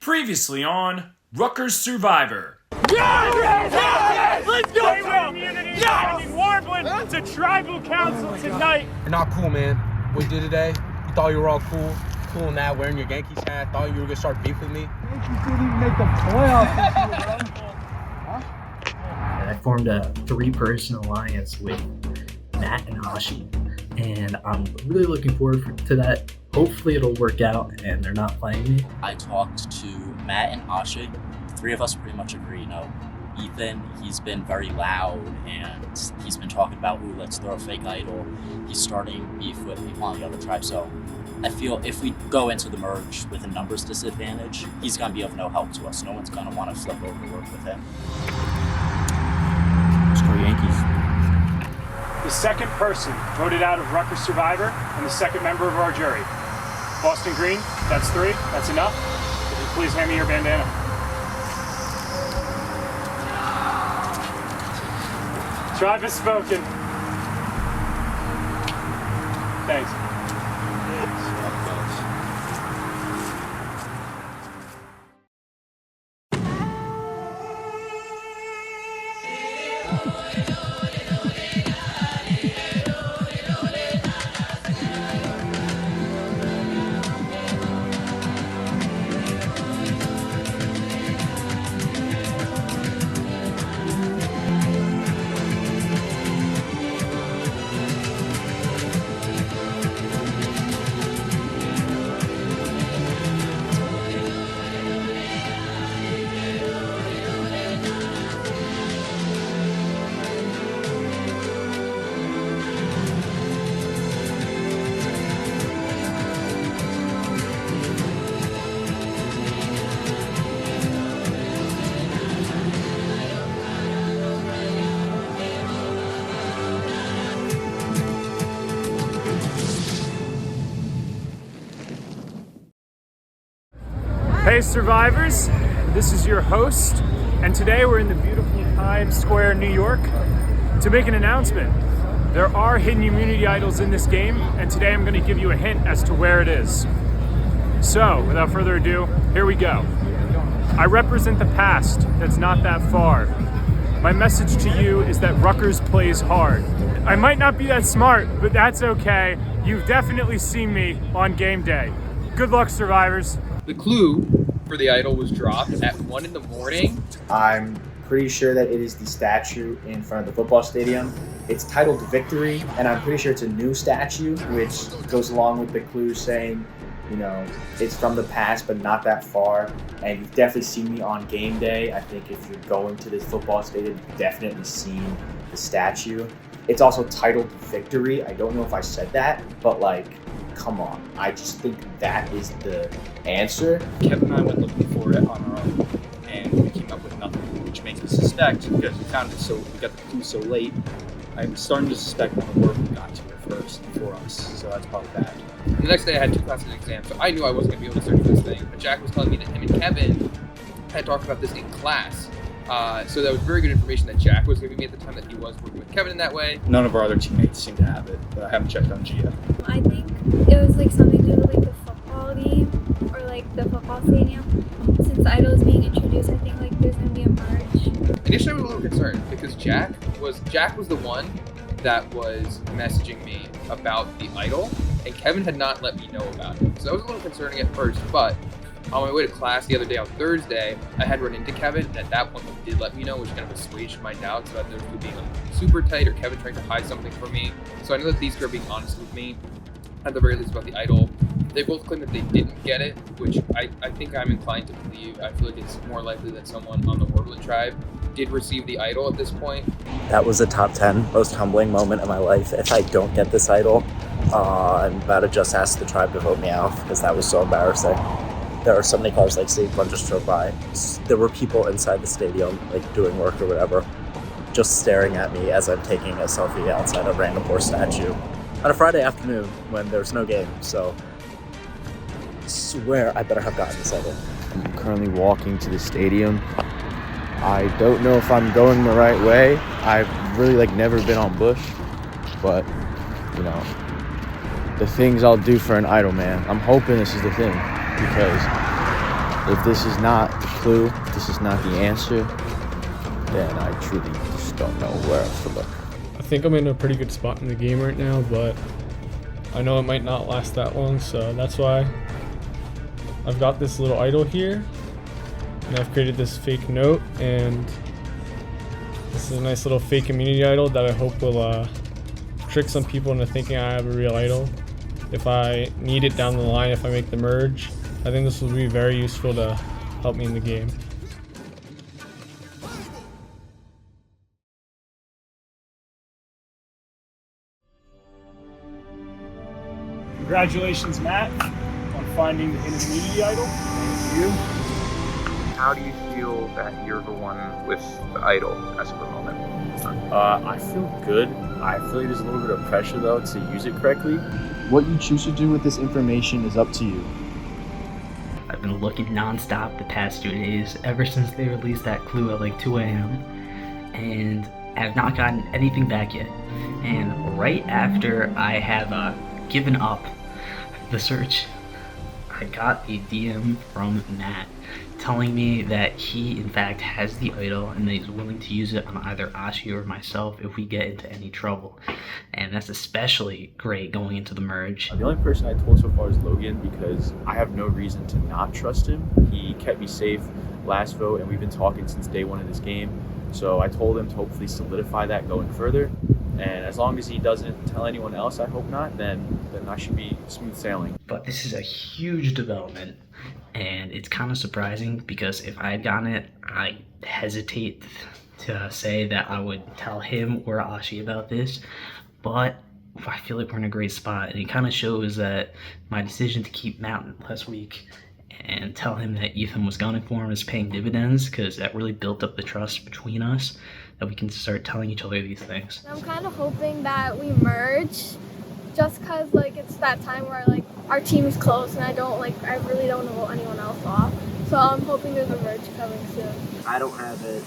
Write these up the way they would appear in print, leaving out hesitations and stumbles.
Previously on Rutgers Survivor. Yes! Let's go! Community sending Warbling to tribal council tonight. You're not cool, man. What you did today, you thought you were all cool and that, wearing your Yankees hat, thought you were going to start beef with me. Yankees didn't even make the playoffs this year, bro. I formed a 3-person alliance with Matt and Ashi, and I'm really looking forward to that. Hopefully it'll work out and they're not playing me. I talked to Matt and Ashi. The three of us pretty much agree. Ethan, he's been very loud and he's been talking about, ooh, let's throw a fake idol. He's starting beef with one of the other tribes. So I feel if we go into the merge with a numbers disadvantage, he's going to be of no help to us. No one's going to want to flip over to work with him. Let's go Yankees. The second person voted out of Rutgers Survivor and the second member of our jury. Boston Green, that's 3. That's enough. Could you please hand me your bandana? Tribe has spoken. Thanks. Hey survivors, this is your host, and today we're in the beautiful Times Square, New York, to make an announcement. There are hidden immunity idols in this game, and today I'm going to give you a hint as to where it is. So, without further ado, here we go. I represent the past that's not that far. My message to you is that Rutgers plays hard. I might not be that smart, but that's okay. You've definitely seen me on game day. Good luck, survivors. The clue for the idol was dropped at 1 a.m. I'm pretty sure that it is the statue in front of the football stadium. It's titled Victory, and I'm pretty sure it's a new statue, which goes along with the clue saying, it's from the past, but not that far. And you've definitely seen me on game day. I think if you're going to this football stadium, you've definitely seen the statue. It's also titled Victory. I don't know if I said that, but come on. I just think that is the answer. Kevin and I went looking for it on our own, and we came up with nothing, which makes me suspect, because we got the clue so late, I'm starting to suspect that the work got to it first before us, so that's probably bad. The next day I had 2 classes and exams, so I knew I wasn't going to be able to search for this thing, but Jack was telling me that him and Kevin had talked about this in class. So that was very good information that Jack was giving me at the time, that he was working with Kevin in that way. None of our other teammates seem to have it, but I haven't checked on Gia. I think it was something to do with the football game or the football stadium. Since the idol is being introduced, I think there's gonna be a merge. Initially I was a little concerned because Jack was the one that was messaging me about the idol, and Kevin had not let me know about it. So that was a little concerning at first, but on my way to class the other day on Thursday, I had run into Kevin, and at that point he did let me know, which kind of assuaged my doubts about there being super tight or Kevin trying to hide something from me. So I know that these two are being honest with me, at the very least, about the idol. They both claim that they didn't get it, which I think I'm inclined to believe. I feel like it's more likely that someone on the Warbling tribe did receive the idol at this point. That was a top 10 most humbling moment of my life. If I don't get this idol, I'm about to just ask the tribe to vote me out, because that was so embarrassing. There are so many cars State Fun just drove by. There were people inside the stadium, doing work or whatever, just staring at me as I'm taking a selfie outside a random poor statue on a Friday afternoon when there's no game. So I swear I better have gotten this idol. I'm currently walking to the stadium. I don't know if I'm going the right way. I've really never been on Bush, but the things I'll do for an idol, man. I'm hoping this is the thing, because If this is not the clue, if this is not the answer, then I truly just don't know where else to look. I think I'm in a pretty good spot in the game right now, but I know it might not last that long, so that's why I've got this little idol here, and I've created this fake note, and this is a nice little fake community idol that I hope will trick some people into thinking I have a real idol. If I need it down the line, if I make the merge, I think this will be very useful to help me in the game. Congratulations, Matt, on finding the intermediate idol. Thank you. How do you feel that you're the one with the idol as of the moment? I feel good. I feel like there's a little bit of pressure though to use it correctly. What you choose to do with this information is up to you. I've been looking non-stop the past 2 days, ever since they released that clue at like 2 a.m. and have not gotten anything back yet. And right after I have given up the search, I got a DM from Matt telling me that he in fact has the idol and that he's willing to use it on either Ashi or myself if we get into any trouble. And that's especially great going into the merge. The only person I told so far is Logan, because I have no reason to not trust him. He kept me safe last vote, and we've been talking since day one of this game. So I told him to hopefully solidify that going further. And as long as he doesn't tell anyone else, I hope not, then I should be smooth sailing. But this is a huge development, and it's kind of surprising because if I had gotten it, I hesitate to say that I would tell him or Ashi about this, but I feel like we're in a great spot, and it kind of shows that my decision to keep Matt last week and tell him that Ethan was gunning for him is paying dividends, because that really built up the trust between us that we can start telling each other these things. I'm kind of hoping that we merge, just cause like it's that time where like our team is close and I really don't know anyone else off. So I'm hoping there's a merge coming soon. I don't have it.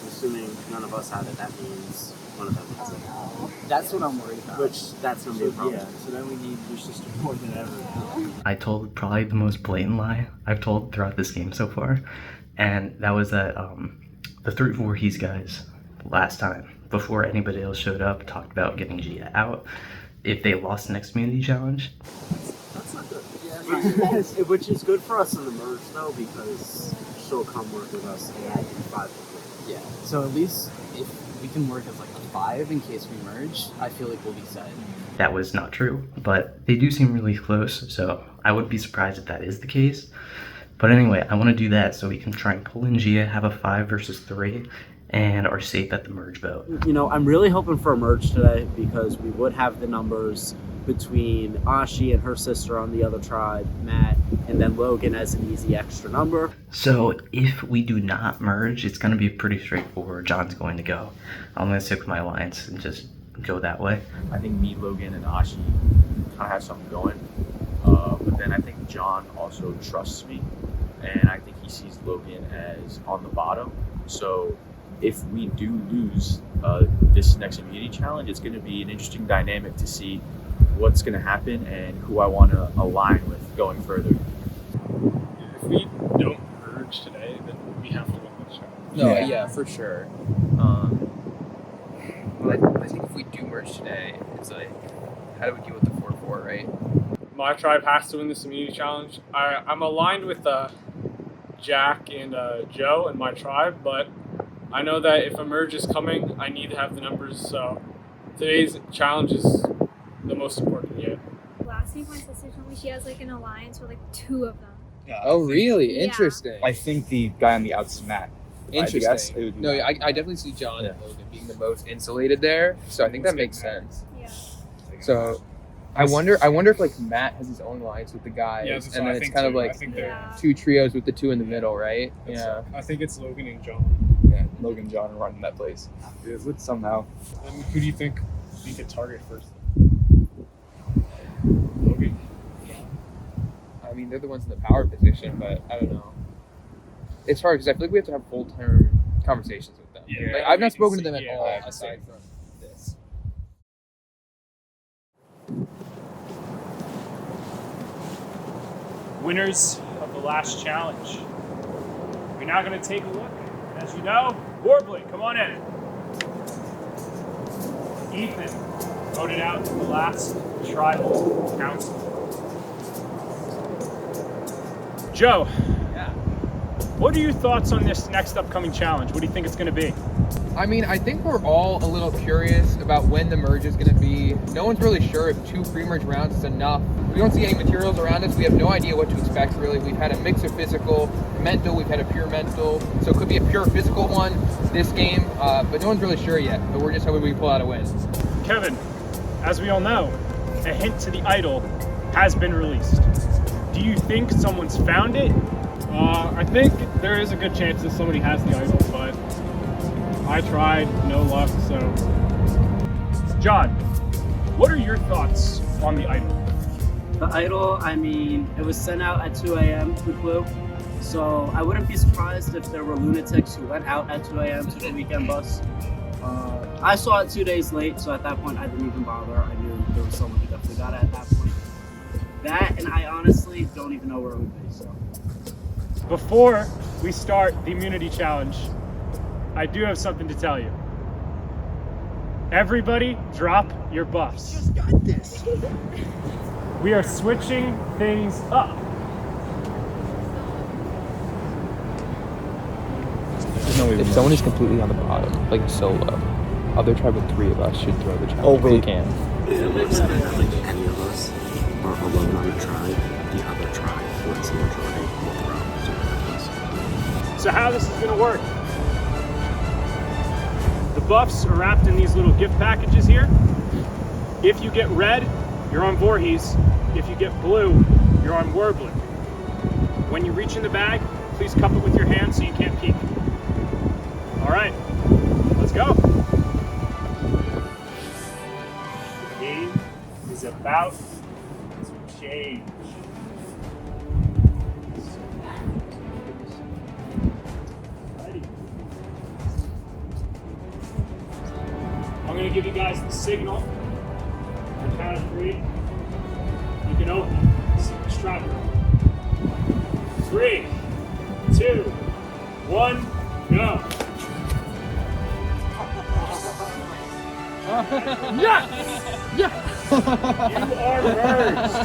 Assuming none of us have it, that means one of them has it. No. That's what I'm worried about. Which that's gonna be a problem. Yeah. So then we need your sister more than ever. I told probably the most blatant lie I've told throughout this game so far, and that was that the 3 Voorhees guys last time, before anybody else showed up, talked about getting Gia out if they lost the next community challenge. That's not good. Yeah, which is good for us in the merge though, because she'll come work with us and I can 5 people. Yeah. So at least if we can work as like a 5 in case we merge, I feel like we'll be set. That was not true, but they do seem really close, so I wouldn't be surprised if that is the case. But anyway, I want to do that so we can try and pull in Gia, have a 5 versus 3, and are safe at the merge vote. You know, I'm really hoping for a merge today because we would have the numbers between Ashi and her sister on the other tribe, Matt, and then Logan as an easy extra number. So if we do not merge, it's going to be pretty straightforward. John's going to go. I'm going to stick with my alliance and just go that way. I think me, Logan, and Ashi kind of have something going. But then I think John also trusts me, and I think he sees Logan as on the bottom. So if we do lose this next immunity challenge, it's going to be an interesting dynamic to see what's going to happen and who I want to align with going further. If we don't merge today, then we have to win this challenge. No, yeah, for sure. But I think if we do merge today, it's like, how do we deal with the 4-4, right? My tribe has to win this immunity challenge. I'm aligned with Jack and Joe and my tribe, but I know that if a merge is coming, I need to have the numbers, so today's challenge is the most important yet. Last week my sister told me she has like an alliance with like 2 of them. Yeah, oh, really? Yeah. Interesting. I think the guy on the outs is Matt. Interesting. No, I definitely see John and Logan being the most insulated there, so I think that makes sense. Yeah. So I wonder if like Matt has his own alliance with the guys, and then it's kind of like 2 trios with the 2 in the middle, right? Yeah. I think it's Logan and John. Yeah, Logan and John are running that place. It somehow. And who do you think we could target first? Logan? I mean, they're the ones in the power position, but I don't know. It's hard because I feel like we have to have full-term conversations with them. Yeah, like, I've not spoken to them at all aside from this. Winners of the last challenge. We're now going to take a look. As you know, warbling, come on in. Ethan voted out the last tribal council. Joe, what are your thoughts on this next upcoming challenge? What do you think it's going to be? I mean, I think we're all a little curious about when the merge is going to be. No one's really sure if 2 pre-merge rounds is enough. We don't see any materials around us. We have no idea what to expect, really. We've had a mix of physical, mental, we've had a pure mental. So it could be a pure physical one this game, but no one's really sure yet. But we're just hoping we pull out a win. Kevin, as we all know, a hint to the idol has been released. Do you think someone's found it? I think there is a good chance that somebody has the idol, but I tried, no luck, so. John, what are your thoughts on the idol? The idol, I mean, it was sent out at 2 a.m. to Blue, so I wouldn't be surprised if there were lunatics who went out at 2 a.m. to the weekend bus. I saw it 2 days late, so at that point I didn't even bother. I knew there was someone who definitely got it at that point. That, and I honestly don't even know where it would be, so. Before we start the immunity challenge, I do have something to tell you. Everybody drop your buffs. You just got this. We are switching things up. If someone is completely on the bottom, like solo, other tribe with 3 of us should throw the challenge. Oh, wait. We can. If any of us are alone on a tribe, the other tribe, who has the majority, will throw. So how this is going to work? The buffs are wrapped in these little gift packages here. If you get red, you're on Voorhees. If you get blue, you're on Warbling. When you reach in the bag, please cup it with your hand so you can't peek. All right, let's go. The game is about to change. I'm going to give you guys the signal. On the count of 3, you can open the strap room. 3, 2, 1, go. Yeah! You are merged.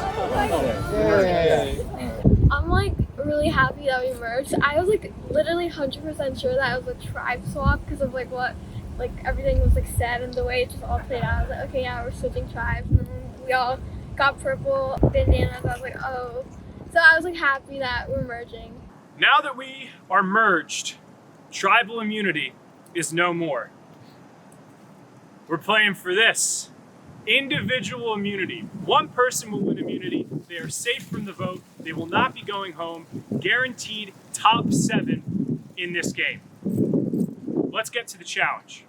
I'm like really happy that we merged. I was like literally 100% sure that it was a tribe swap because of like what, like everything was like said and the way it just all played out. I was like, okay, yeah, we're switching tribes, and then we all got purple bandanas. I was like, oh. So I was like happy that we're merging. Now that we are merged, tribal immunity is no more. We're playing for this. Individual immunity. One person will win immunity. They are safe from the vote. They will not be going home. Guaranteed top 7 in this game. Let's get to the challenge.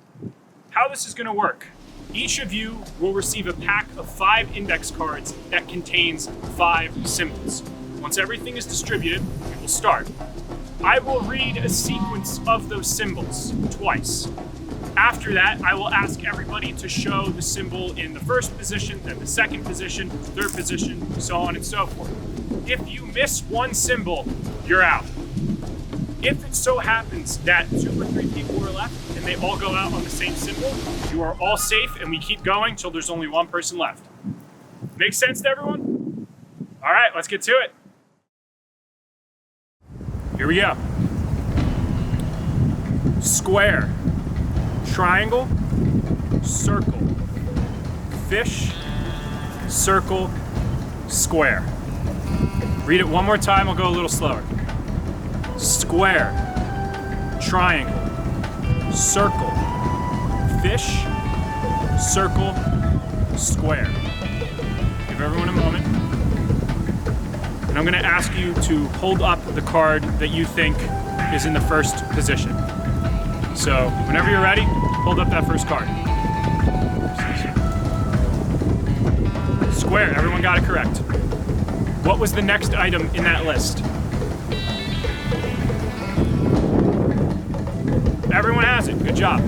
How this is going to work. Each of you will receive a pack of 5 index cards that contains 5 symbols. Once everything is distributed, we will start. I will read a sequence of those symbols twice. After that, I will ask everybody to show the symbol in the first position, then the second position, third position, so on and so forth. If you miss one symbol, you're out. If it so happens that 2 or 3 people are left and they all go out on the same symbol, you are all safe and we keep going till there's only one person left. Make sense to everyone? All right, let's get to it. Here we go. Square, triangle, circle, fish, circle, square. Read it one more time, I'll go a little slower. Square, triangle, circle, fish, circle, square. Give everyone a moment. And I'm going to ask you to hold up the card that you think is in the first position. So whenever you're ready, hold up that first card. Square, everyone got it correct. What was the next item in that list? Everyone has it, good job.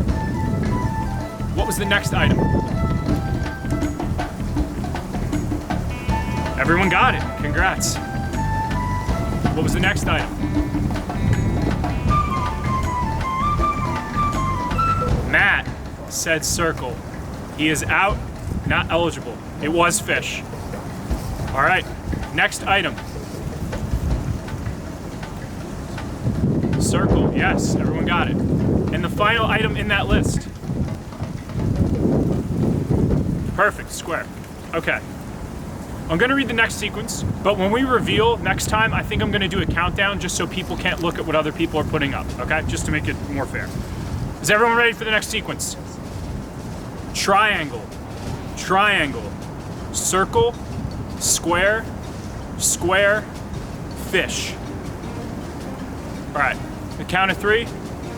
What was the next item? Everyone got it, congrats. What was the next item? said circle. He is out, not eligible. It was fish. All right, next item. Circle, yes, everyone got it. And the final item in that list. Perfect, square. Okay. I'm gonna read the next sequence, but when we reveal next time, I think I'm gonna do a countdown just so people can't look at what other people are putting up, okay? Just to make it more fair. Is everyone ready for the next sequence? Triangle, triangle, circle, square, square, fish. All right, the count of 3,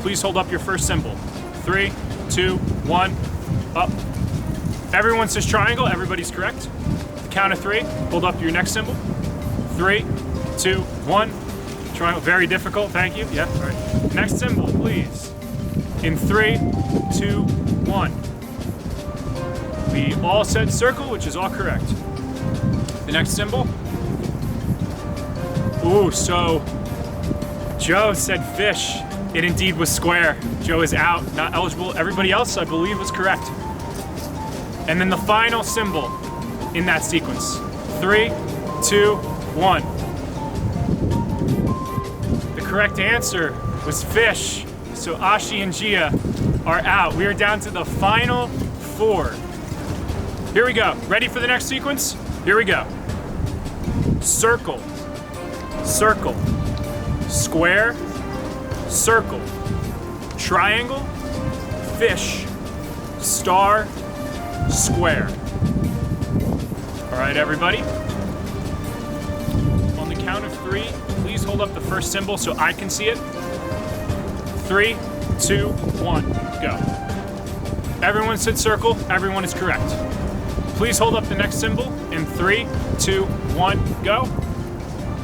please hold up your first symbol. 3, 2, 1, up. Everyone says triangle, everybody's correct. The count of 3, hold up your next symbol. 3, 2, 1, triangle, very difficult, thank you. Yeah, all right. Next symbol, please. In 3, 2, 1. We all said circle, which is all correct. The next symbol. Ooh, so Joe said fish. It indeed was square. Joe is out, not eligible. Everybody else, I believe, was correct. And then the final symbol in that sequence. 3, 2, 1. The correct answer was fish. So Ashi and Gia are out. We are down to the final 4. Here we go. Ready for the next sequence? Here we go. Circle, circle, square, circle, triangle, fish, star, square. All right, everybody. On the count of 3, please hold up the first symbol so I can see it. 3, 2, 1, go. Everyone said circle, everyone is correct. Please hold up the next symbol in 3, 2, 1, go.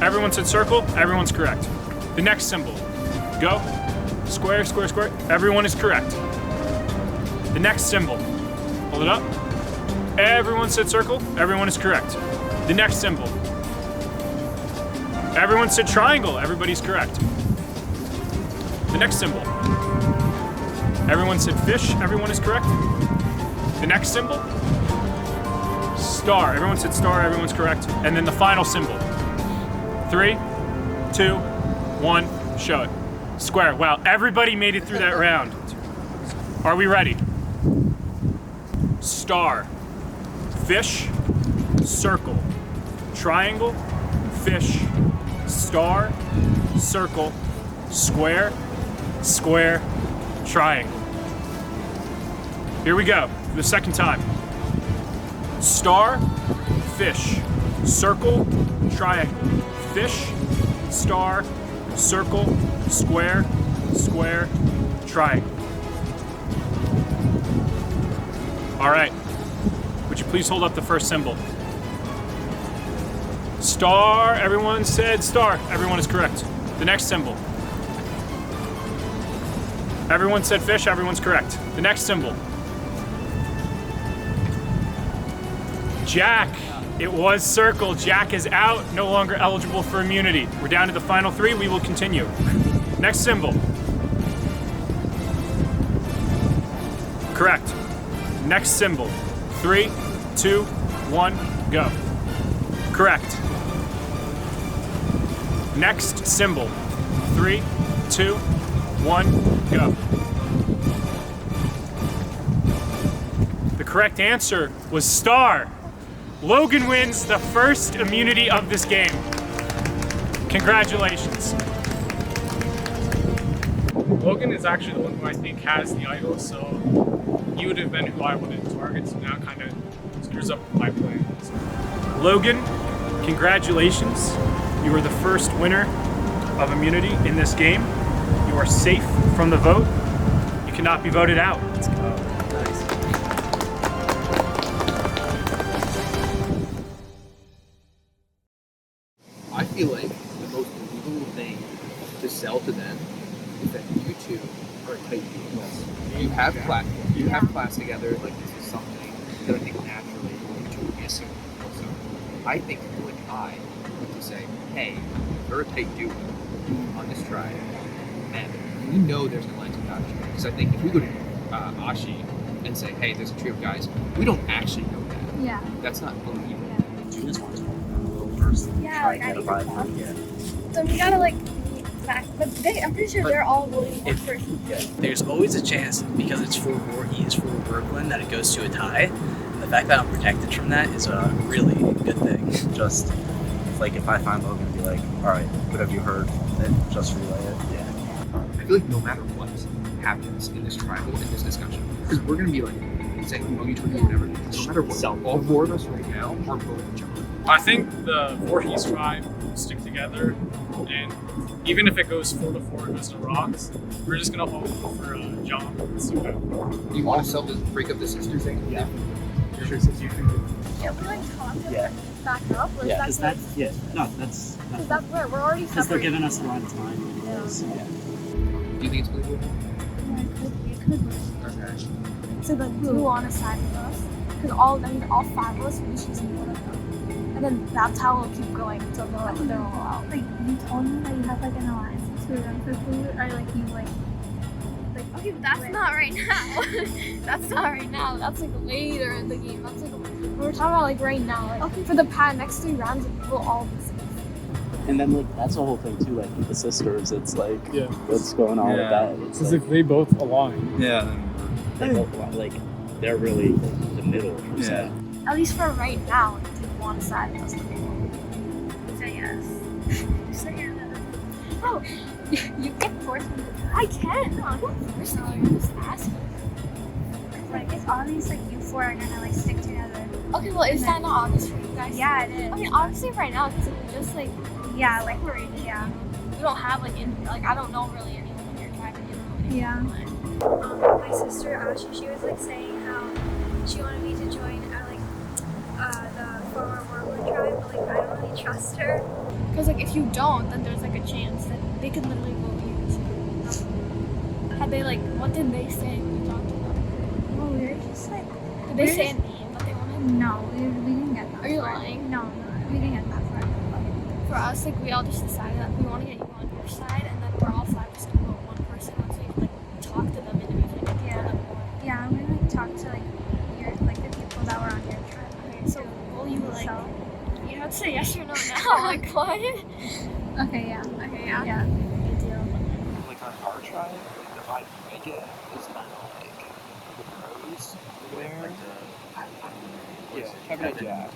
Everyone said circle, everyone's correct. The next symbol, go. Square, square, square, everyone is correct. The next symbol, hold it up. Everyone said circle, everyone is correct. The next symbol, everyone said triangle, everybody's correct. The next symbol, everyone said fish, everyone is correct. The next symbol, star, everyone said star, everyone's correct. And then the final symbol, 3, 2, 1, show it. Square, wow, everybody made it through that round. Are we ready? Star, fish, circle, triangle, fish, star, circle, square, square, triangle. Here we go, for the second time. Star, fish, circle, triangle, fish, star, circle, square, square, triangle. All right, would you please hold up the first symbol? Star, everyone said star, everyone is correct. The next symbol. Everyone said fish, everyone's correct. The next symbol. Jack, it was circle. Jack is out, no longer eligible for immunity. We're down to the final 3, we will continue. Next symbol. Correct. Next symbol. 3, 2, 1, go. Correct. Next symbol. 3, 2, 1, go. The correct answer was star. Logan wins the first immunity of this game. Congratulations. Logan is actually the one who I think has the idol, so he would have been who I wanted to target, so now kind of screws up my plan. So. Logan, congratulations. You are the first winner of immunity in this game. You are safe from the vote. You cannot be voted out. Let's go. Nice. I feel like the most believable thing to sell to them is that you two are a tight team. You have class together. Like, this is something that I think naturally you two are missing. So I think people like I need to say, hey, you're a tight duo on this tribe, and we know there's an alliance without you. Because I think if we go to Ashi and say, hey, there's a trio of guys. We don't actually know that. Yeah. That's not believable. You just want to talk a little first. Yeah, Try like and get a vibe. Yeah. So we gotta like meet back, but I'm pretty sure they're all voting one person. There's always a chance, because it's for Voorhees, for Brooklyn, that it goes to a tie. The fact that I'm protected from that is a really good thing. Just like if I find Logan and be like, all right, what have you heard? Then just relay it. Yeah. I feel like no matter what happens in this tribal, in this discussion, because we're going to be like saying among each other, whatever, no matter what, all four of us right now are voting each other. I think the Voorhees tribe will stick together, and even if it goes 4-4 and goes to rocks, we're just gonna hope for John. Do you want to break up the sister thing? Yeah. Sure. Yeah, we like talk to Yeah. back up. Or Yeah, is because that that's no, that's because that's where we're already because they're separated. giving us a lot of time. Yeah. So, yeah. Do you think it's believable? Yeah, it could be. Okay. So like who on a side with us? Because all 5 of us will be choosing one of them, and then that's how we'll keep going until they're all out. Like you told me that you have like an alliance with them for food, or like you like. Okay, but that's not right now. That's not right now. That's like later in the game. That's like we're talking about like right now. Like, okay, for the next 3 rounds, we'll all be safe. And then like that's the whole thing too. Like with the sisters, it's like Yeah. what's going on with that? It's Because like, if they both align. Yeah. they both want, like they're really the middle. Yeah. At least for right now, take one side doesn't. Say yes. Say yes. Oh, you can force me. I can. No, I'm not forcing you. I'm just asking. Like if all these like you 4 are gonna like stick together. Okay, well, is that not obvious for you guys? Yeah, it is. I mean, honestly, right now, because we're just like Like yeah. we don't have like I don't know really anyone in your tribe. Yeah. My sister Asha, she was like saying how she wanted me to join the former Warlord tribe, but like I don't really trust her. Because like if you don't, then there's like a chance that they could literally vote you too. Had they like, what did they say when you talked to them? Well, we were just like. Did they say a name that they wanted? No, we didn't get that. Are you far. lying? No, we didn't get that far. For us, like we all just decided that we want to get you on your side, and then we're all 5 just gonna vote one person once we like talk to them individually. Like, Yeah. Yeah, I'm gonna like talk to like the people that were on your tribe. Okay, so will you like? So. You have to say yes or no now. Like what? Okay, yeah. Okay, yeah. Yeah. Good deal. Like on our tribe, like the vibe I get is kind of like the pros there. Yeah, Kevin and Jack.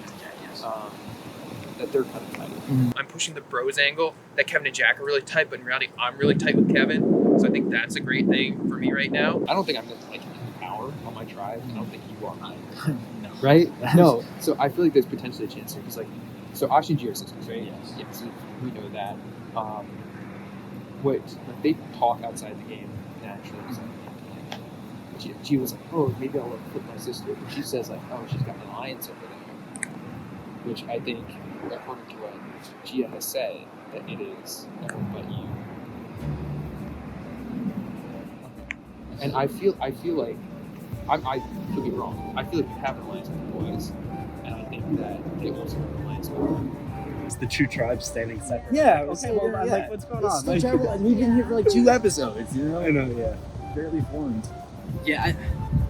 That they're kind of tight. I'm pushing the bros angle that Kevin and Jack are really tight, but in reality, I'm really tight with Kevin. So I think that's a great thing for me right now. I don't think I'm like in power on my tribe. I don't think you are either. No. Right? No. So I feel like there's potentially a chance here. Because like, so Ashi and G are sisters, right? Yes. Yeah. So we know that. Like they talk outside the game naturally. She was like, oh, maybe I'll put my sister. And she says like, oh, she's got an alliance over there, which I think, according to what Gia has said, that it is everyone but you. And I feel like I could be wrong. I feel like you have an alliance with the boys, and I think that they also have an alliance with them. it's the two tribes standing separate. Yeah. Okay, Okay. well, Well, yeah. like what's going on? It's Like, terrible. we've been here for like 2 episodes. You know. I know. Yeah. Barely formed. Yeah,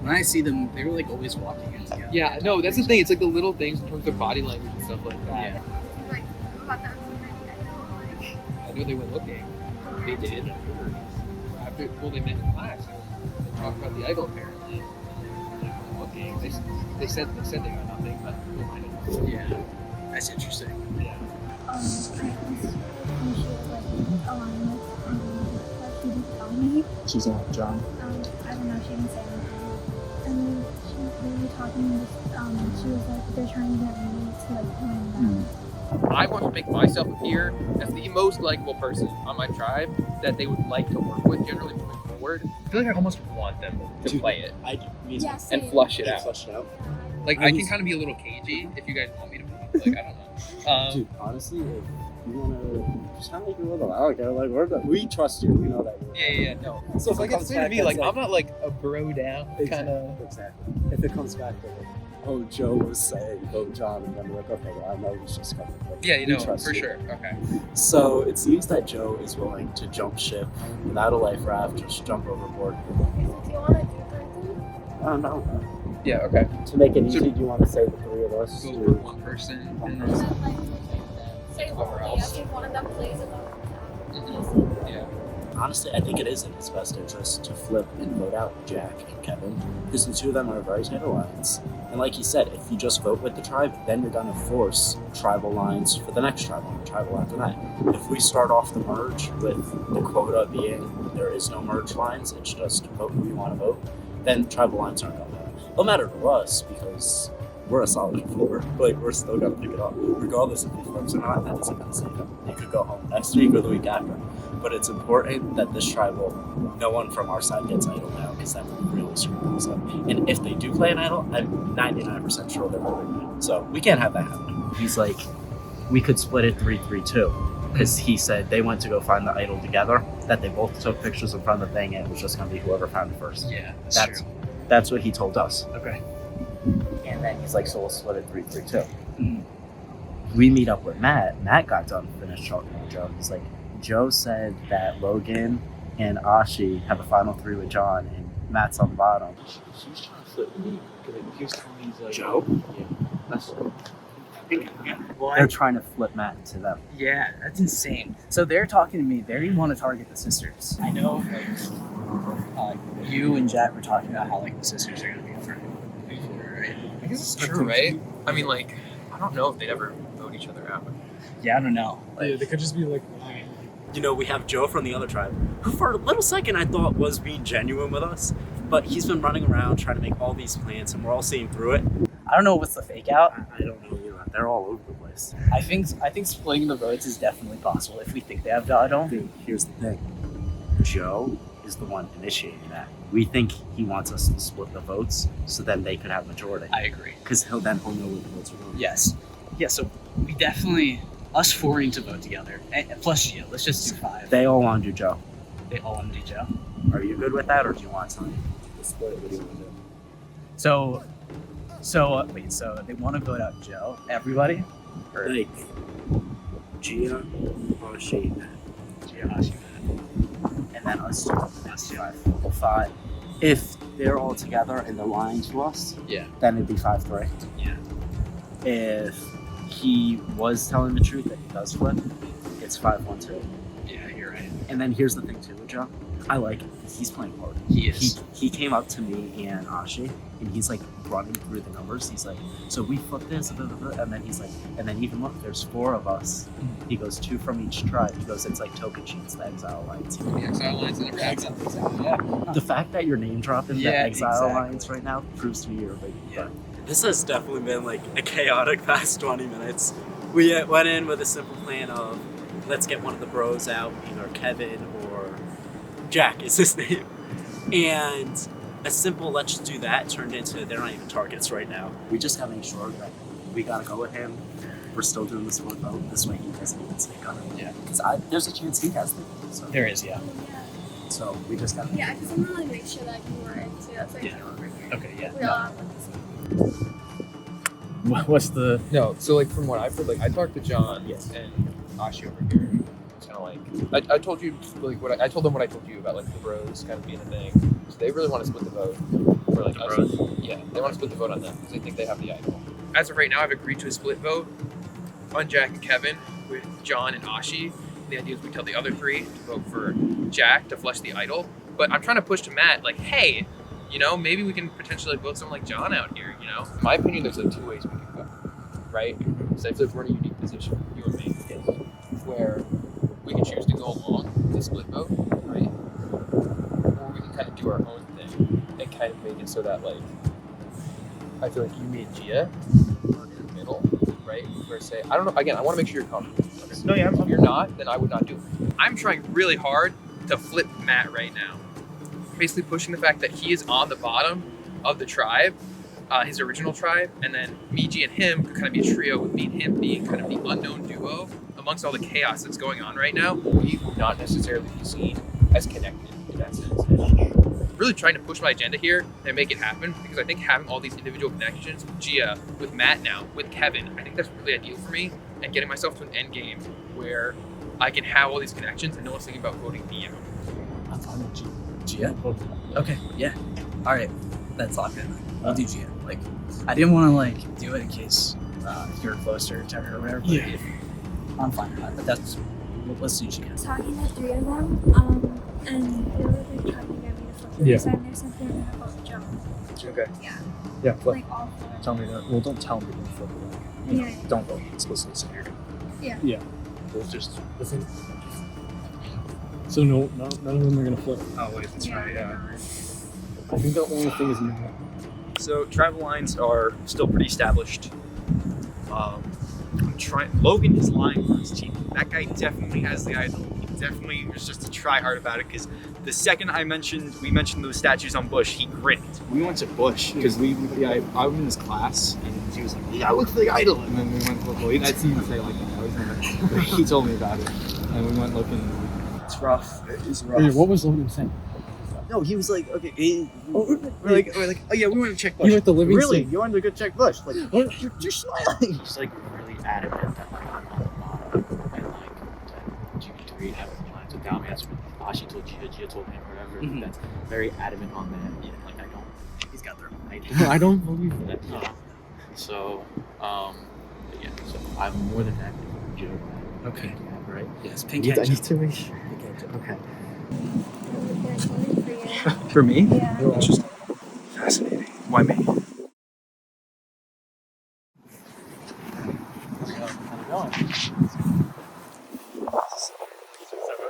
when I see them, they were like always walking in together. Yeah, no, that's the thing. It's like the little things in terms of body language and stuff like that. Yeah. Like about that like I knew they went looking. They did. After, they met in class. They talked about the idol apparently. They went looking. They said they got nothing, but we might have. Yeah, that's interesting. Yeah. I asked her if she was like align with what she didn't tell me. She's on John. I don't know, she didn't say anything. And then we were talking and just, she was like, they're trying to get me to like join them. I want to make myself appear as the most likable person on my tribe that they would like to work with generally moving forward. I feel like I almost want them to play it I do. Me too. Yes. and flush it out. Flush it out. Like I can kind of be a little cagey if you guys want me to be. Like I don't know. Dude, honestly, if you wanna just kind of make it a little out, we trust you. We know that. Yeah, no. So It's like it's to me like I'm not like a bro down kind of. Exactly. If it comes back to like, oh, Joe was saying vote John, and then we're like, okay, well, I know he's just coming. Like, Yeah, you we know, trust for you. sure. Okay. So it seems that Joe is willing to jump ship without a life raft, just jump overboard. Do you want to do something? I don't know. Yeah, okay. To make it easy, do you want to say the three of us? Go with one person and then Say somewhere one, else. if one of them plays it. Yeah. Honestly, I think it is in his best interest to flip and vote out Jack and Kevin, because the two of them are a very tight alliance. And like he said, if you just vote with the tribe, then you're going to force tribal lines for the next tribal and tribal after that. If we start off the merge with the quota being there is no merge lines, it's just vote who you want to vote, then tribal lines aren't going to matter. They'll matter to us because we're a solid four. Like, we're still going to pick it up. Regardless if he flips or not, that doesn't save him. He could go home next week or the week after. But it's important that this tribal, no one from our side gets idle now, because that would really screw things up. And if they do play an idle, I'm 99% sure they're voting now. So we can't have that happen. He's like, we could split it 3-3-2. Because he said they went to go find the idol together, that they both took pictures in front of the thing, and it was just going to be whoever found it first. Yeah, That's true. That's what he told us. Okay. And then he's like, so we'll split it 3-3-2. We meet up with Matt. Matt got done finished talking with Joe. He's like, Joe said that Logan and Ashi have a final three with John, and Matt's on the bottom. She's trying to flip me. He was telling me, he's like, Joe? Yeah. That's They're trying to flip Matt to them. Yeah, that's insane. So they're talking to me. They want to target the sisters. I know, you and Jack were talking about how the sisters are going to be for right? I guess it's true, right? I mean, I don't know if they'd ever vote each other out. Yeah, I don't know. Yeah, they could just be lying. You know, we have Joe from the other tribe, who for a little second I thought was being genuine with us, but he's been running around trying to make all these plans, and we're all seeing through it. I don't know what's the fake out. I don't know either. They're all over the place. I think splitting the votes is definitely possible if we think they have Dado. Here's the thing. Joe is the one initiating that. We think he wants us to split the votes so then they could have majority. I agree. Because he'll know where the votes are going. Yes. Yeah, so we definitely, us four need to vote together. And plus Gio, let's just do 5. They all want to do Joe. They all want to do Joe. Are you good with that, or do you want something to split it? What do you want to do? So they want to vote out Joe? Everybody? Or Like, Gia, Ashi, and then us two. Us 5. 5. If they're all together and they're lying to us, yeah, then it'd be 5-3. Yeah. If he was telling the truth that he does flip, it's 5-1-2. Yeah, you're right. And then here's the thing too with Joe. I like it because he's playing hard. He is. He came up to me and Ashi, and he's like running through the numbers. He's like, so we flip this, blah, blah, blah. And then he's like, and then even look, there's 4 of us. He goes 2 from each tribe. He goes, it's like token sheets, the Exile Alliance. The Exile Alliance never happened. Yeah. The fact that you're name dropping the Exile exactly. Alliance right now proves to me you're a big fan. This has definitely been like a chaotic past 20 minutes. We went in with a simple plan of let's get one of the bros out, either Kevin or Jack is his name. And a simple let's just do that turned into they're not even targets right now. We just gotta make sure that we gotta go with him. We're still doing this one vote. This way he doesn't even sneak on it. Yeah. Because there's a chance he has the so. There is, yeah. So we just gotta. Yeah, because I'm gonna make sure that you were into that's why I came over here. Okay, yeah. We all have What's the... No, so from what I've heard, I talked to John and Ashi over here. It's kind of I told you what I told them what I told you about the bros kind of being a thing. So they really want to split the vote for us. Bros. Yeah, they want to split the vote on them because they think they have the idol. As of right now, I've agreed to a split vote on Jack and Kevin with John and Ashi. The idea is we tell the other 3 to vote for Jack to flush the idol. But I'm trying to push to Matt, hey, maybe we can potentially vote someone like John out here, In my opinion, there's 2 ways we can go, right? So I feel like we're in a unique position, you and me, where we can choose to go along with the split vote, right? Or we can kind of do our own thing and kind of make it so that, I feel like you, me, and Gia are in the middle, right? Where say, I don't know, again, I want to make sure you're comfortable. Okay? No, yeah, If you're not, then I would not do it. I'm trying really hard to flip Matt right now. Basically pushing the fact that he is on the bottom of the tribe, his original tribe, and then me, G, and him could kind of be a trio with me and him being kind of the unknown duo amongst all the chaos that's going on right now. We would not necessarily be seen as connected in that sense. Really trying to push my agenda here and make it happen because I think having all these individual connections, Gia, with Matt now, with Kevin, I think that's really ideal for me and getting myself to an end game where I can have all these connections and no one's thinking about voting me out. I'm fine with Gia? Okay, yeah. All right. That's all good. We'll do Gia. Like, I didn't want to like do it in case you're closer to her or whatever. But Yeah. if, I'm fine with that. But let's do Gia. Talking to 3 of them, and they were like trying to get me to flip the Yeah. design or something, and they're both John. Okay. Yeah. Yeah, flip. Like all 4. Tell me that. Well, don't tell me to flip it. You know, Yeah. Don't go explicitly say it. Yeah. Yeah. We'll just listen. So none of them are gonna flip. Oh wait, that's right. Yeah. I think the only thing is no. So tribal lines are still pretty established. Logan is lying for his team. That guy definitely has the idol. He definitely was just to try hard about it because the second we mentioned those statues on Bush, he grinned. We went to Bush because I was in his class and he was like, "Yeah, look for the idol," and then we went to look. I didn't even say like that. But he told me about it, and we went looking. It's rough. It's rough. Wait, what was Logan saying? No, he was like, okay, we're like, oh yeah, we want to check Bush. You went to Livingston? Really? You wanted to go check Bush? Like, you're smiling. He's like really adamant that like I'm on the bottom and like that you can read everything lines without me. That's what Ashi told Gia told him, or whatever. Mhm. That's very adamant on that. Yeah, like I don't. He's got their own I don't believe that. Yeah. So, but yeah. So I'm more than happy to Joe. Okay. Right. Yes, pink I hat. need to make sure. Okay. For me? Yeah. Interesting. Fascinating. Why me?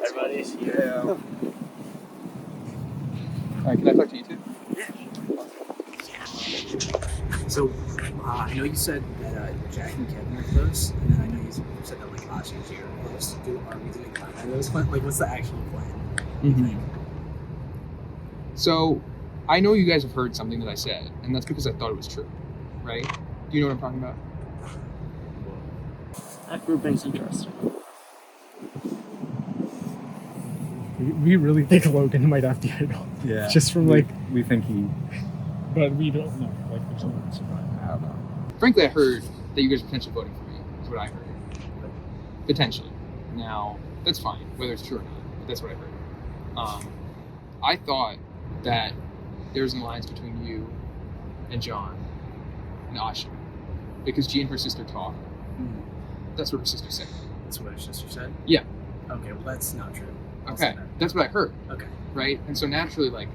Everybody's here. All right, can I talk to you too? So, I know you said that Jack and Kevin are close, and then I know you said that like Ashi and Gia are close. Are we doing those? Like, what's the actual plan? You think? So, I know you guys have heard something that I said, and that's because I thought it was true, right? Do you know what I'm talking about? That grouping's interesting. We really think Logan might have the idol. Yeah. Just from like, we think he. but we don't know. Like, there's no one surviving. I don't know. Frankly, I heard that you guys are potentially voting for me. Is what I heard. Potentially. Now, that's fine, whether it's true or not. But that's what I heard. I thought that there's an alliance between you and John and Ashi because G and her sister talk. That's what her sister said. That's what her sister said? Yeah. Okay, well, that's not true. Okay, that's what I heard. Okay. Right? And so naturally, like,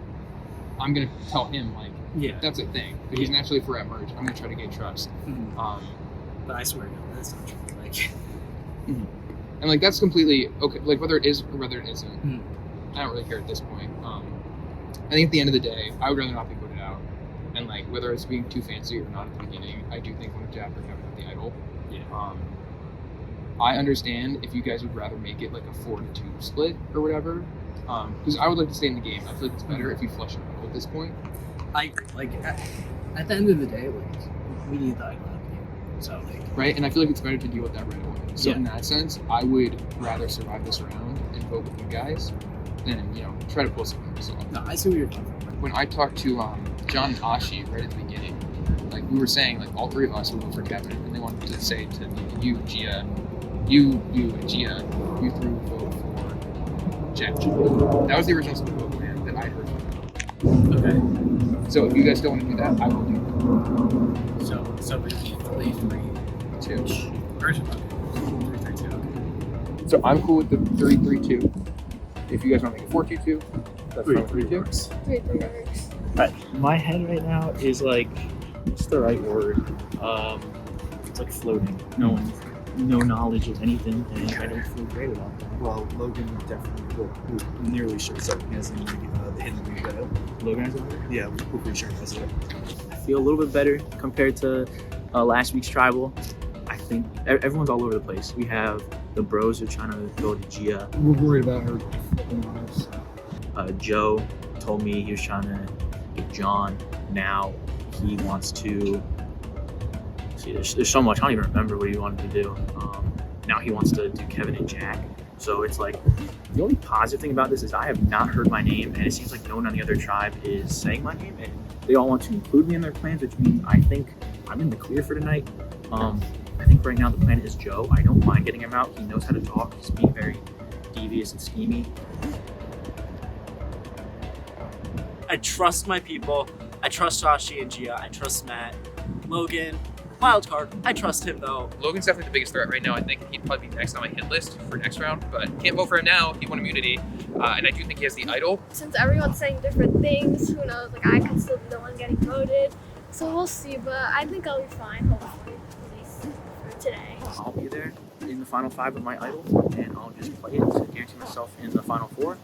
I'm going to tell him, like, Yeah. that's a thing. Because naturally, for at merge, I'm going to try to gain trust. But I swear to God, that's not true. Like, And, like, that's completely okay. Like, whether it is or whether it isn't, I don't really care at this point. I think at the end of the day, I would rather not be voted out. And, like, whether it's being too fancy or not at the beginning, I do think one of Jack or Kevin have the idol. Yeah. I understand if you guys would rather make it like a 4-2 split or whatever. Because I would like to stay in the game. I feel like it's better if you flush an idol at this point. I agree. Like, at the end of the day, like, we need the idol out of the game. So, like, Right? And I feel like it's better to deal with that right away. So in that sense, I would rather survive this round and vote with you guys than, you know, try to pull something else off. no, I see where you're coming from. When I talked to John and Ashi right at the beginning, like we were saying, like all 3 of us would vote for Kevin, and they wanted to say to me, you, Gia, you and Gia, you 3 would vote for Jack. That was the original split vote plan that I heard. Okay. So if you guys don't want to do that, I will do it. So we keep 3-3-2. Version. 3-3-2. Okay. So I'm cool with the 3-3-2. If you guys want to make it 4-2-2, that's fine with 3-2. 3-3 works. My head right now is like, what's the right word? It's like floating. No knowledge of anything, and I don't feel great about that. Well, Logan definitely, we're nearly sure something has the hidden window. Logan has it? Yeah, we're pretty sure he has it. I feel a little bit better compared to last week's tribal. I think everyone's all over the place. We have the bros who are trying to go to Gia. We're worried about her flipping on us. Joe told me he was trying to get John. Now he wants to. See, there's so much. I don't even remember what he wanted to do. Now he wants to do Kevin and Jack. So it's like, the only positive thing about this is I have not heard my name, and it seems like no one on the other tribe is saying my name, and they all want to include me in their plans, which means I think I'm in the clear for tonight. I think right now the plan is Joe. I don't mind getting him out. He knows how to talk. He's being very devious and schemy. I trust my people. I trust Sashi and Gia. I trust Matt. Logan, wild card. I trust him though. Logan's definitely the biggest threat right now. I think he'd probably be next on my hit list for next round, but can't vote for him now. He won immunity, and I do think he has the idol. Since everyone's saying different things, who knows? Like, I could still be the one getting voted. So we'll see, but I think I'll be fine, hopefully, at least for today. I'll be there in the final 5 with my idol, and I'll just play it to guarantee myself in the final 4.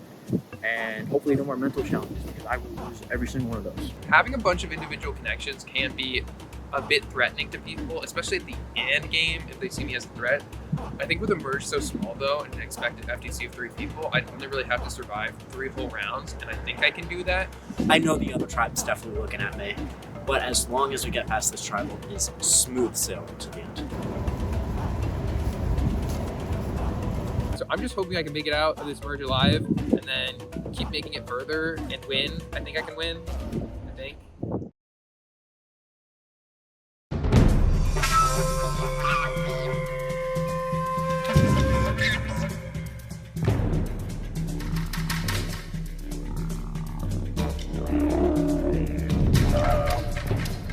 And hopefully no more mental challenges, because I will lose every single one of those. Having a bunch of individual connections can be a bit threatening to people, especially at the end game if they see me as a threat. I think with a merge so small though, and an expected FTC of 3 people, I'd only really have to survive 3 whole rounds, and I think I can do that. I know the other tribe's definitely looking at me, but as long as we get past this tribal, it is smooth sailing to the end. So I'm just hoping I can make it out of this merge alive, and then keep making it further and win. I think I can win. I think.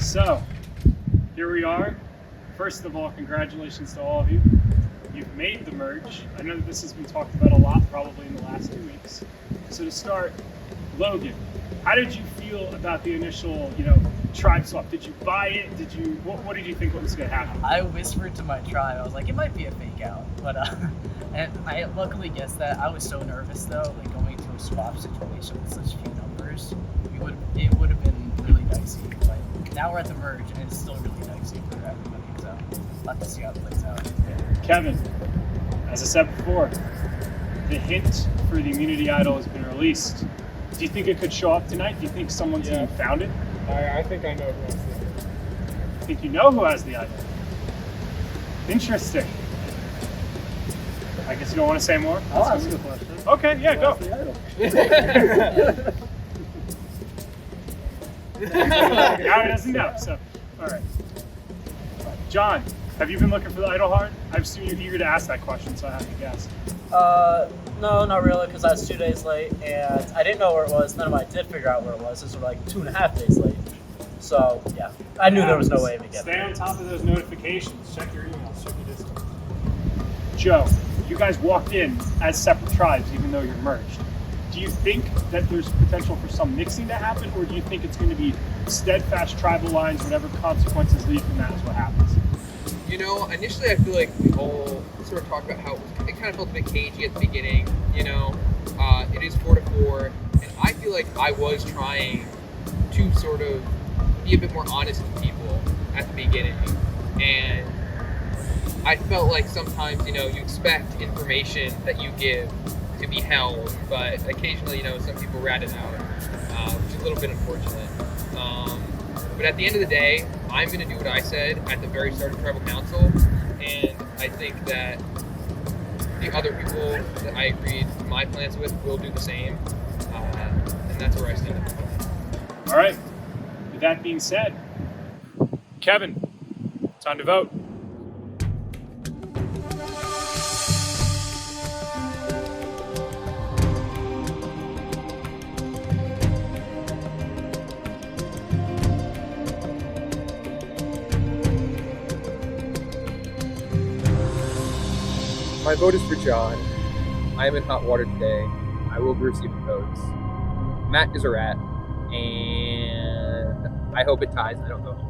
So, here we are. First of all, congratulations to all of you. You've made the merge. I know that this has been talked about a lot probably in the last 2 weeks. So to start, Logan, how did you feel about the initial, tribe swap? Did you buy it? What did you think was going to happen? I whispered to my tribe, I was like, it might be a fake out, but and I luckily guessed that. I was so nervous though, like going to a swap situation with such few numbers, it would have been really dicey. But now we're at the merge and it's still really dicey for everybody, so we'll have to see how it plays out. Kevin, as I said before, the hint for the immunity idol has been released. Do you think it could show up tonight? Do you think someone's even found it? I think I know who has the idol. I think you know who has the idol. Interesting. I guess you don't want to say more? I'll ask the question. Okay, yeah, go. Now he doesn't know, so, all right. John, have you been looking for the idol hard? I've seen you eager to ask that question, so I have to guess. No, not really, because I was 2 days late, and I didn't know where it was. Then when I did figure out where it was, it was like 2.5 days late. So, yeah, I knew there was no way to get Stay on top of those notifications. Check your emails. Check your Discord. Joe, you guys walked in as separate tribes, even though you're merged. Do you think that there's potential for some mixing to happen, or do you think it's going to be steadfast tribal lines, whatever consequences lead from that is what happens? Initially I feel like we all sort of talked about how it kind of felt a bit cagey at the beginning, it is 4-4, and I feel like I was trying to sort of be a bit more honest with people at the beginning, and I felt like sometimes, you expect information that you give to be held, but occasionally, some people rat it out, which is a little bit unfortunate. But at the end of the day, I'm going to do what I said at the very start of Tribal Council, and I think that the other people that I agreed my plans with will do the same, and that's where I stand. All right. With that being said, Kevin, time to vote. My vote is for John. I am in hot water today. I will be receiving votes. Matt is a rat, and I hope it ties and I don't go home.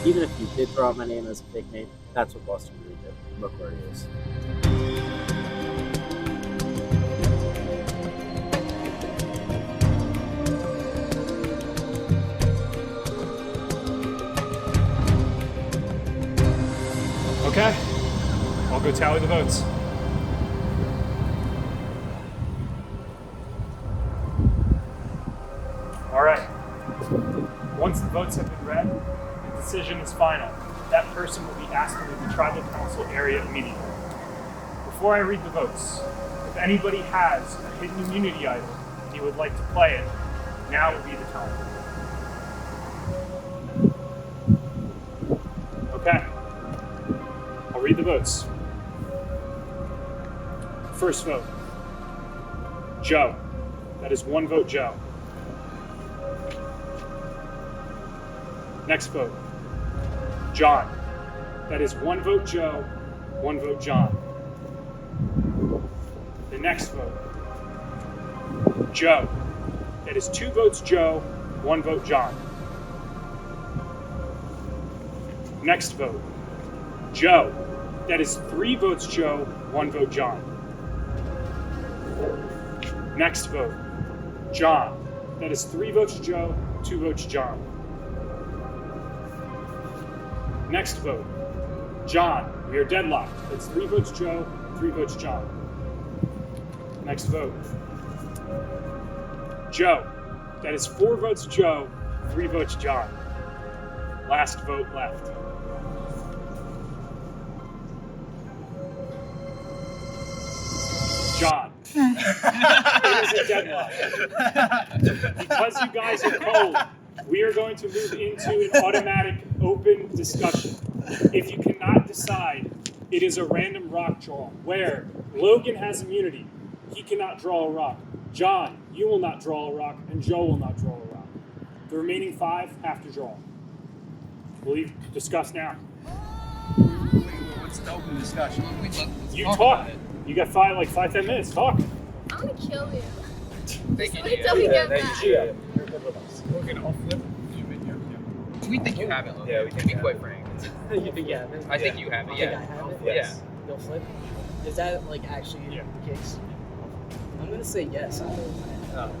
Even if you did throw out my name as a fake name, that's what Boston really did. Look where he is. Okay, I'll go tally the votes. All right, once the votes have been read, the decision is final. That person will be asked to leave the tribal council area immediately. Before I read the votes, If anybody has a hidden immunity idol and you would like to play it, now would be the time. Okay. I'll read the votes. First vote, Joe. That is 1 vote, Joe. Next vote, John. That is 1 vote, Joe, 1 vote, John. The next vote, Joe. That is 2 votes, Joe, 1 vote, John. Next vote, Joe. That is 3 votes, Joe, 1 vote, John. Next vote, John. That is 3 votes, Joe, 2 votes, John. Next vote, John. We are deadlocked. That's 3 votes, Joe, 3 votes, John. Next vote, Joe. That is 4 votes, Joe, 3 votes, John. Last vote left. John. It is a deadlock. Because you guys are cold, we are going to move into an automatic open discussion. If you cannot decide, it is a random rock draw where Logan has immunity. He cannot draw a rock. John, you will not draw a rock, and Joe will not draw a rock. The remaining 5 have to draw. We'll discuss now. What's the open discussion? You talk. You got 5-10 minutes. Talk. I'm gonna kill you. Thank you, Wait till we get back. You're good with us. We think you have it, Logan. Yeah, we can be quite frank. You think you have it? I think you have it, yeah. I have it? Yes. You'll flip? Is that actually the case? I'm gonna say yes. Oh,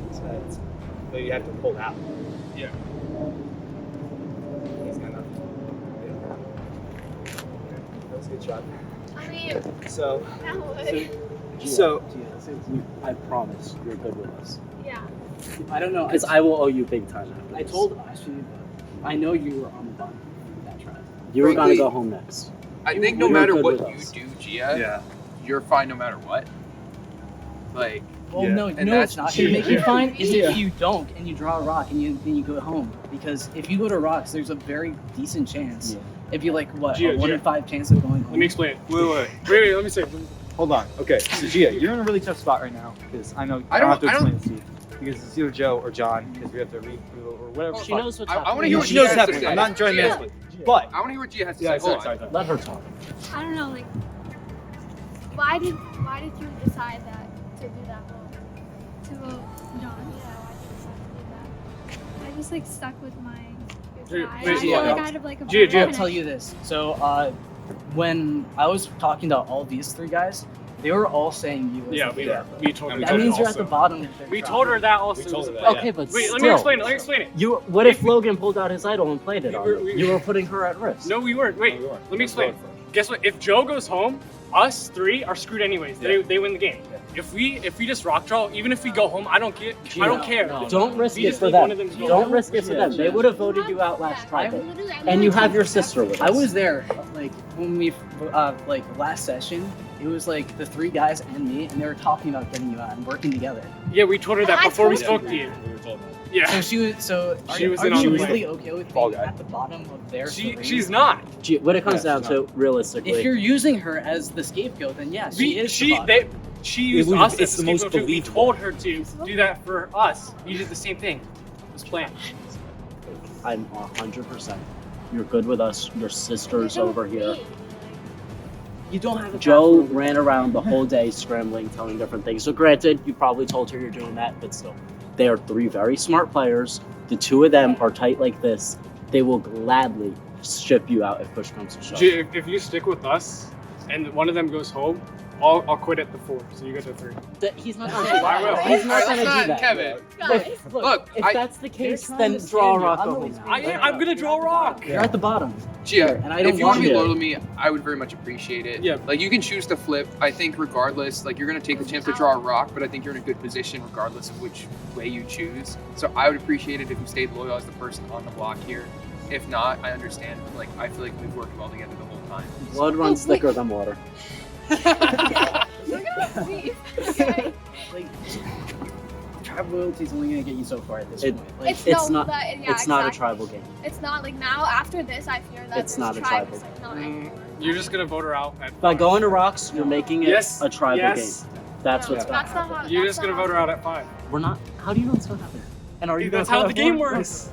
so you have to pull out. Yeah. He's gonna. That was a good shot. I mean, So, that would. I promise you're good with us. Yeah. I don't know. Because I will owe you big time after I this. told Ashley, but I know you were on the button that try. You were Frankly, gonna go home next. I think no You're matter good what with you us. do, Gia, you're fine no matter what. Like, Well, no, and it's that's not gonna make you fine is Yeah. if you don't and you draw a rock and you go home. Because if you go to rocks, there's a very decent chance. If you a 1 in 5 chance of going home. Let me explain it. Wait, let me say. Hold on. Okay, so Gia, you're in a really tough spot right now because I know I don't have to explain this to you because it's either Joe or John because we have to read through or whatever. She knows what's I happening. want to hear what She Gia knows has what's to say. happening. I'm not trying to Gia, explain. But I want to hear what Gia has to yeah, say. Hold sorry. on. Let her talk. I don't know, like, why did you decide that to do that vote? To vote John? Yeah, why did you decide to do that? I just like stuck with my reply. I feel like I had like a better I'll tell you this. So when I was talking to all these 3 guys, they were all saying you. We told her That means you're at the bottom. Of their We drop. told her that also. We told her that, Okay, but Wait, still. let me explain it. You. What if Logan pulled out his idol and played it on you? we- You were putting her at risk. No, we weren't. Wait, No, we weren't. let me explain. Guess what? If Joe goes home, us 3 are screwed anyways. They win the game. If we just rock draw, even if we go home, I don't care. Don't risk We it just for need them. one of them to go Don't home. risk it for them. They would have voted you out last try, and you have your sister with us. I was there, when we, last session. It was like the 3 guys and me, and they were talking about getting you out and working together. Yeah, we told her that I before we told spoke to you. We were told that. Yeah. So she was. So She was are in on you the really play. okay with Fall being guy. at the bottom of their? She's not. When it comes Yeah, down she's to realistically, If you're using her as the scapegoat, then yeah, she is. the bottom. She used was- us it's as the the most scapegoat too. We believable. told her to do that for us. We did the same thing. It was planned. I'm 100%. You're good with us. Your sister's over here. You don't have a Joe platform. ran around the whole day scrambling, telling different things. So granted, you probably told her you're doing that, but still. They are 3 very smart players. The 2 of them are tight like this. They will gladly ship you out if push comes to shove. If you stick with us and one of them goes home, I'll quit at the 4, so you get the 3. He's not going to do I will. that. He's not Alright, going to let's do not- that. Kevin. Guys, Look, If that's the case, trying then to draw a stand you. rock I'm over. always I'm gonna draw a rock. You're at the bottom. Gia, And I don't if you want to be want loyal you. to me, I would very much appreciate it. Yeah. Like, you can choose to flip. I think regardless, like, you're going to take the chance to draw a rock, but I think you're in a good position regardless of which way you choose. So I would appreciate it if you stayed loyal as the person on the block here. If not, I understand. Like, I feel like we've worked well together the whole time. Blood runs thicker than water. we're gonna leave. Okay? tribe loyalty is only gonna get you so far at this point. Like, It's not. not Yeah, it's not a exactly. tribal game. It's not like now after this. I fear that It's this not a tribe tribal is like not anymore. You're just gonna vote her out. At By going to rocks, you're making it Yes, a tribal yes. game. That's what's That's going not how. You're that's just gonna not vote her out at 5. We're not. How do you know it's not happening? And are you? That's gonna how vote the at game 4? works.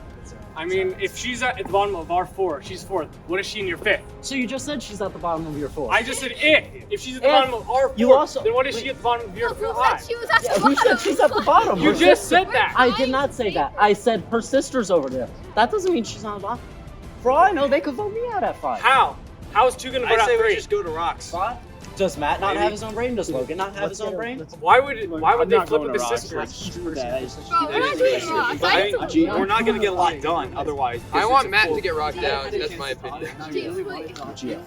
I mean, if she's at the bottom of our 4, she's 4th. What is she in your 5th? So you just said she's at the bottom of your 4. I just said if. If she's at the If. bottom of our 4, You also- then what is she at the bottom of your Who 5? said she was at the Who bottom? said she's at the bottom? You Her just sister- said that. I did not say that. I said her sister's over there. That doesn't mean she's on the bottom. For all I know, they could vote me out at 5. How? How is 2 gonna vote I out say 3? we just go to rocks. Does Matt not Maybe. have his own brain? Does Logan not have his own brain? Why would they not flip going with the to rocks. sisters? Bro, we're not doing rocks. I have to We're not gonna get a lot done otherwise. I want Matt to get rocked out. That's my opinion. Gio.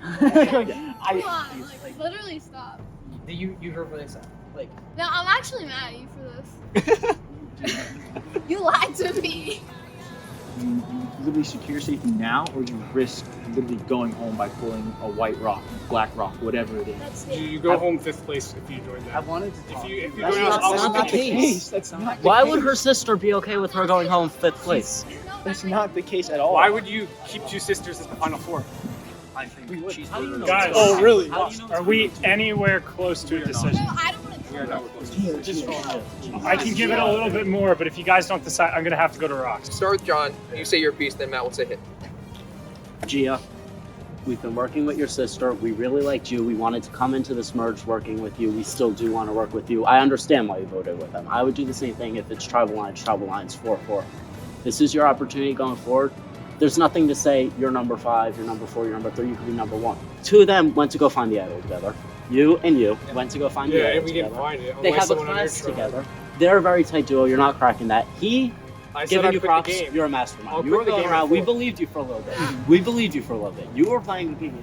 Come on, like literally stop. You heard what I said. Like, No, I'm actually mad at you for this. You lied to me. You literally secure safety now, or you risk literally going home by pulling a white rock, black rock, whatever it is. That's You go home 5th place if you join that. I wanted to talk. If you That's join us, not I'll the case. That's not. Why would her sister be okay with her going home 5th place? That's not the case at all. Why would you keep 2 sisters at the final 4? I think she's Guys, Oh, really? Are we anywhere close to a decision? No, I don't want to. We are nowhere close to a decision. I can give it a little bit more, but if you guys don't decide, I'm gonna have to go to rocks. Start with John. You say your piece, then Matt will say hit. Gia, we've been working with your sister. We really liked you. We wanted to come into this merge working with you. We still do want to work with you. I understand why you voted with them. I would do the same thing if it's tribal lines 4-4. This is your opportunity going forward. There's nothing to say you're number 5, you're number 4, you're number 3, you could be number 1. 2 of them went to go find the idol together. You and you went to go find the Yeah, idol and we together. didn't find it. They have a Someone on your class tribe. together. They're a very tight duo. You're not cracking that. I said Giving I'd you quit the props. game. You're a mastermind. I'll You were quit the going game around. We before. believed you for a little bit. We believed you for a little bit. You were playing the game.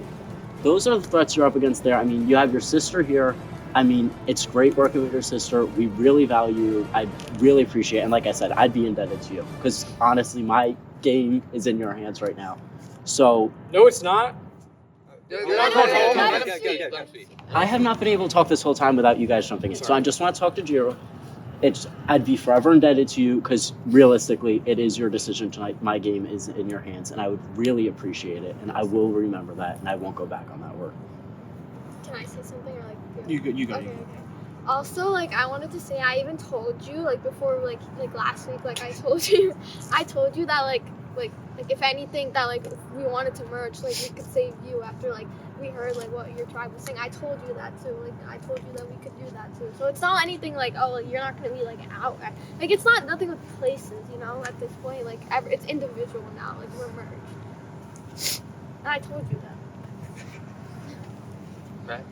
Those are the threats you're up against there. I mean, you have your sister here. I mean, it's great working with your sister. We really value you. I really appreciate it. And like I said, I'd be indebted to you because honestly, my game is in your hands right now. So No, it's not. You're not going home. Let him speak. I have not been able to talk this whole time without you guys jumping in. So I just want to talk to Jiro. I'd be forever indebted to you because realistically, it is your decision tonight. My game is in your hands, and I would really appreciate it. And I will remember that, and I won't go back on that word. Can I say something or like? You go. Okay. Also, like I wanted to say, I even told you like before, like last week, like I told you that like if anything that like if we wanted to merge, like we could save you after like we heard like what your tribe was saying. I told you that too. Like I told you that we could do that too. So it's not anything like like, you're not gonna be like out. Like it's not nothing with places, you know. At this point, like it's individual now. Like we're merged. And I told you that. Matt?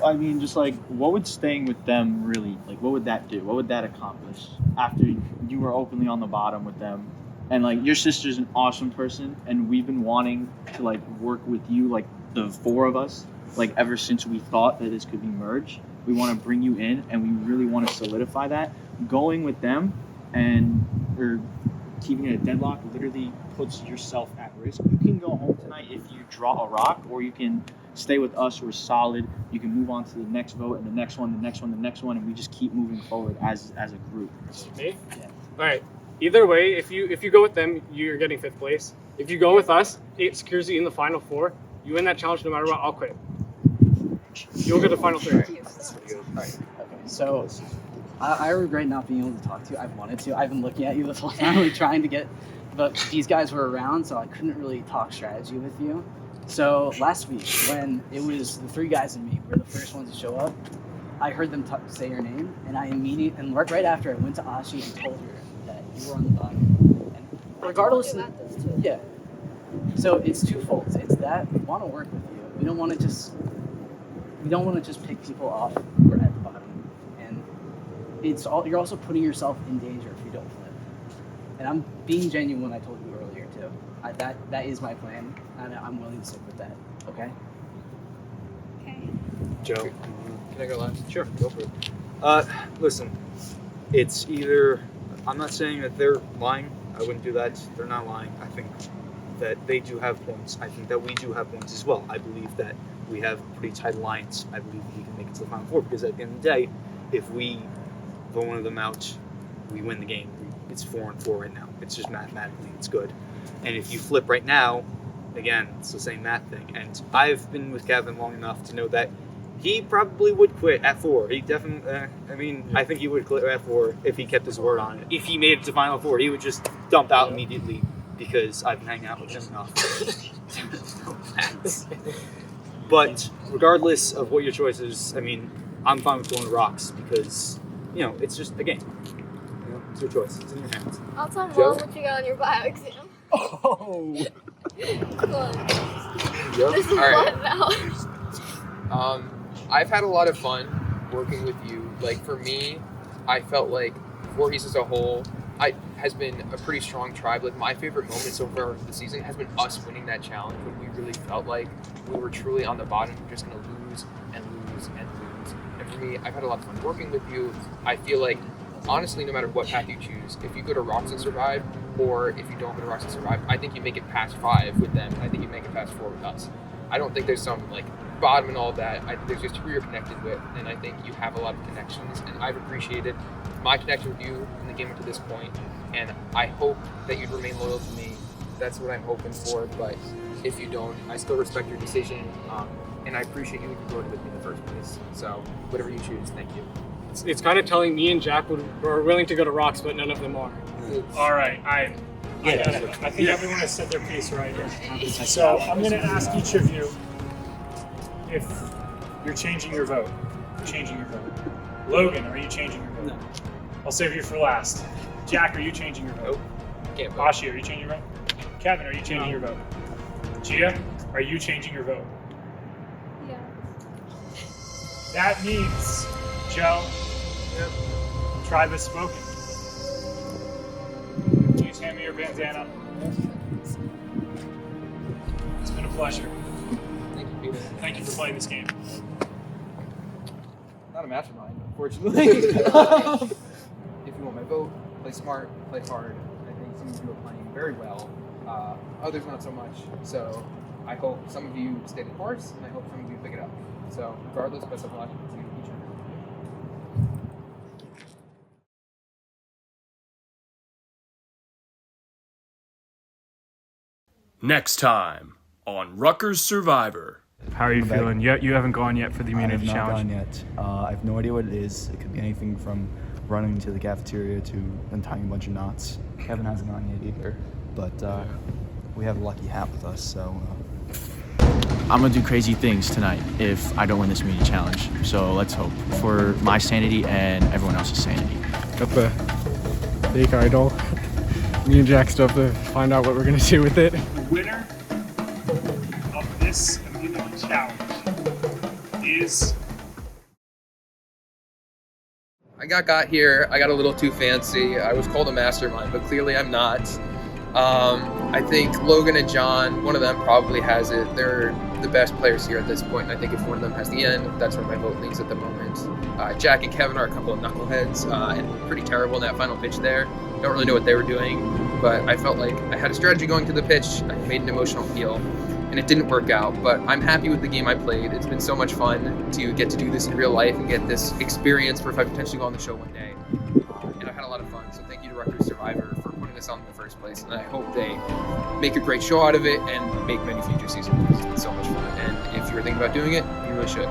I mean, just like, what would staying with them really, like, what would that do? What would that accomplish after you were openly on the bottom with them? And, like, your sister's an awesome person, and we've been wanting to, like, work with you, like, the 4 of us, like, ever since we thought that this could be merged. We want to bring you in, and we really want to solidify that. Going with them or keeping it a deadlock literally puts yourself at risk. You can go home tonight if you draw a rock, or you can stay with us. We're solid. You can move on to the next vote and the next one, the next one, the next one, and we just keep moving forward as a group. Me? Yeah. All right. Either way, if you go with them, you're getting 5th place. If you go with us, it secures you in the final 4. You win that challenge no matter what. I'll quit. You'll get the final 3. Alright, okay. So I regret not being able to talk to you. I've wanted to. I've been looking at you this whole time, like trying to get, but these guys were around, so I couldn't really talk strategy with you. So last week, when it was the 3 guys and me were the first ones to show up, I heard them say your name, and I immediately, and right after, I went to Ashi and told her that you were on the bottom. And regardless, yeah. So it's twofold. It's that we want to work with you. We don't want to just pick people off who are at the bottom, and you're also putting yourself in danger if you don't flip. And I'm being genuine. I told you earlier too. That is my plan, and I'm willing to stick with that. Okay. Joe, can I go last? Sure, go for it. Listen, it's either, I'm not saying that they're lying. I wouldn't do that. They're not lying. I think that they do have points. I think that we do have points as well. I believe that we have pretty tight alliance. I believe we can make it to the final 4 because at the end of the day, if we vote one of them out, we win the game. It's 4-4 right now. It's just mathematically, it's good. And if you flip right now, again, it's the same math thing. And I've been with Kevin long enough to know that he probably would quit at 4. He definitely, I think he would quit at 4 if he kept his word on it. If he made it to Final Four, he would just dump out immediately because I've been hanging out with him enough. But regardless of what your choice is, I'm fine with going to Rocks because, it's just a game. It's your choice. It's in your hands. I'll tell Joe? Mom what you got on your bio exam. Oh! Come on. This is All right. fun now. I've had a lot of fun working with you. Like, for me, I felt like Voorhees as a whole has been a pretty strong tribe. Like, my favorite moment so far of the season has been us winning that challenge when we really felt like we were truly on the bottom. We're just going to lose and lose and lose. And for me, I've had a lot of fun working with you. I feel like, honestly, no matter what path you choose, if you go to Rocks and survive, or if you don't go to Rocks and survive, I think you make it past 5 with them, and I think you make it past 4 with us. I don't think there's some, bottom and all that. I think there's just who you're connected with, and I think you have a lot of connections, and I've appreciated my connection with you in the game up to this point, and I hope that you'd remain loyal to me. That's what I'm hoping for, but if you don't, I still respect your decision, and I appreciate you going with me in the first place. So, whatever you choose, thank you. It's kind of telling me and Jack we're willing to go to Rocks, but none of them are. All right, I think everyone has said their piece right here. So I'm going to ask each of you if you're changing your vote. Logan, are you changing your vote? No. I'll save you for last. Jack, are you changing your vote? Can't vote. Ashi, are you changing your vote? Kevin, are you changing your vote? Gia, are you changing your vote? Yeah. That means, Joe, tribe has spoken. Please hand me your bandana. It's been a pleasure. Thank you, Peter. Thank you for playing this game. Not a mastermind, unfortunately. If you want my vote, play smart, play hard. I think some of you are playing very well. Others not so much. So I hope some of you stay the course, and I hope some of you pick it up. So regardless, best of luck to each other. Next time on Rutgers Survivor. How are you feeling? You haven't gone yet for the immunity I have not challenge. gone yet. I have no idea what it is. It could be anything from running to the cafeteria to untying a bunch of knots. Kevin hasn't gone yet either, but we have a lucky hat with us, so. I'm gonna do crazy things tonight if I don't win this immunity challenge. So let's hope for my sanity and everyone else's sanity. Got the fake idol. Me and Jack still have to find out what we're gonna do with it. The winner of this immunity challenge is... I got here, I got a little too fancy. I was called a mastermind, but clearly I'm not. I think Logan and John, one of them probably has it. They're the best players here at this point. I think if one of them has the end, that's where my vote leans at the moment. Jack and Kevin are a couple of knuckleheads and pretty terrible in that final pitch there. Don't really know what they were doing, but I felt like I had a strategy going to the pitch. I made an emotional appeal, and it didn't work out, but I'm happy with the game I played. It's been so much fun to get to do this in real life and get this experience for if I potentially go on the show one day. And I've had a lot of fun, so thank you to Rutgers Survivor for putting this on in the first place, and I hope they make a great show out of it and make many future seasons because it's been so much fun. And if you're thinking about doing it, you really should.